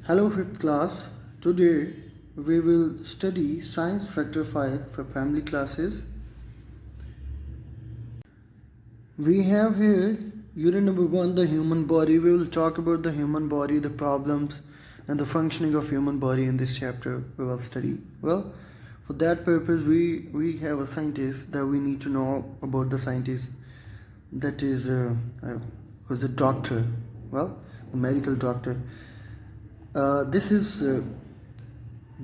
Hello, fifth class. Today we will study Science Factor 5 for primary classes. We have here unit number 1, the human body. We will talk about the human body, the problems, and the functioning of human body in this chapter we will study. Well, for that purpose, we have a scientist that we need to know about the scientist that is who's a doctor. Well, the medical doctor. This is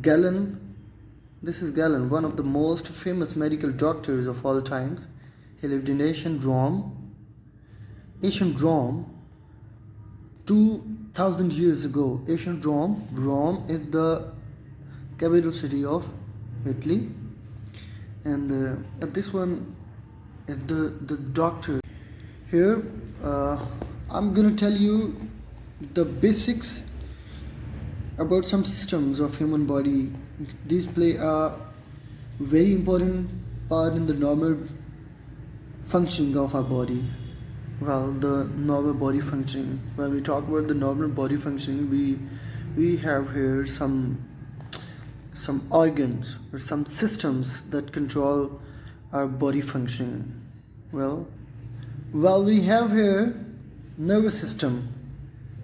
Galen. This is Galen, one of the most famous medical doctors of all times. He lived in ancient Rome. Ancient Rome, 2000 years ago. Ancient Rome. Rome is the capital city of Italy, and this one is the doctor. Here, I'm gonna tell you the basics about some systems of human body. These play a very important part in the normal functioning of our body. Well, the normal body functioning. When we talk about the normal body functioning, we have here some organs or some systems that control our body functioning. Well, we have here nervous system.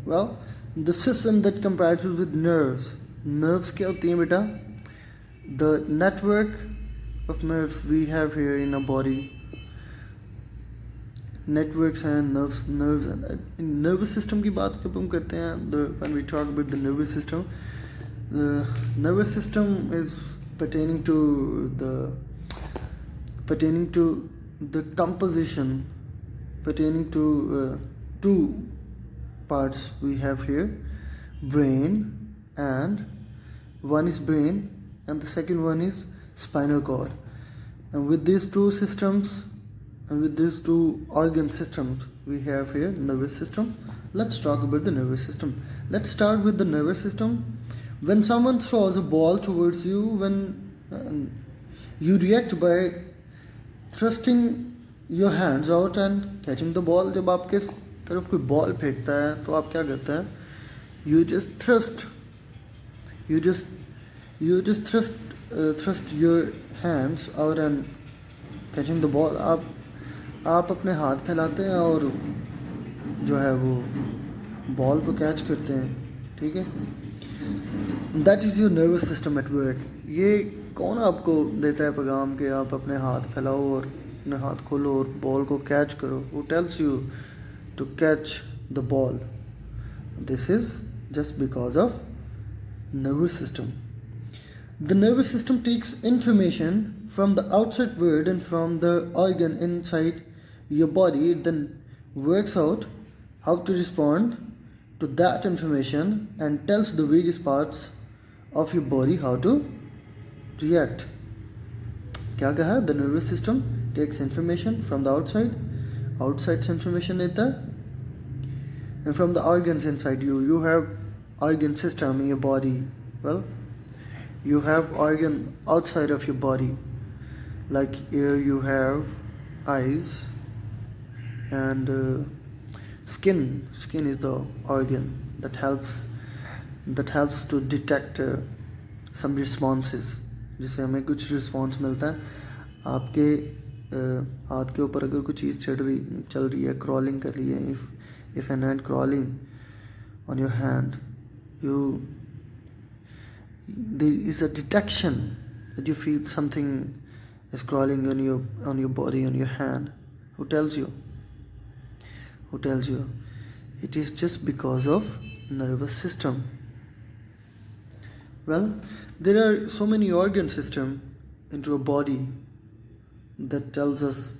Well, the system that comprises with nerves. Nerves क्या होती हैं बेटा? The network of nerves we have here in our body. Networks and nerves and nervous system की बात जब हम करते हैं, when we talk about the nervous system is pertaining to the composition, pertaining to two parts we have here, brain, and one is brain and the second one is spinal cord. And with these two systems and with these two organ systems we have here nervous system. Let's talk about the nervous system. Let's start with the nervous system. When someone throws a ball towards you, you react by thrusting your hands out and catching the ball. जब आपके तरफ कोई ball फेंकता है तो आप क्या करते हैं? You just thrust your hands out and catching the ball. आप अपने हाथ फैलाते हैं और जो है वो बॉल को कैच करते हैं. ठीक है? That is your nervous system at work. ये कौन आपको देता है पैगाम कि आप अपने हाथ फैलाओ और अपने हाथ खोलो और बॉल को कैच करो? Who tells you to catch the ball? This is just because of nervous system. The nervous system takes information from the outside world and from the organ inside your body. It then works out how to respond to that information and tells the various parts of your body how to react. क्या कहा? The nervous system takes information from the outside से information लेता है, and from the organs inside you have organ system in your body. Well, you have organ outside of your body, like here you have eyes and skin is the organ that helps to detect some responses. जिससे हमें कुछ response मिलता है. आपके हाथ के ऊपर अगर कुछ चीज़ चल रही है, crawling कर रही है, if an ant crawling on your hand, there is a detection that you feel something is crawling on your body, on your hand. Who tells you? It is just because of nervous system. Well, there are so many organ system into a body that tells us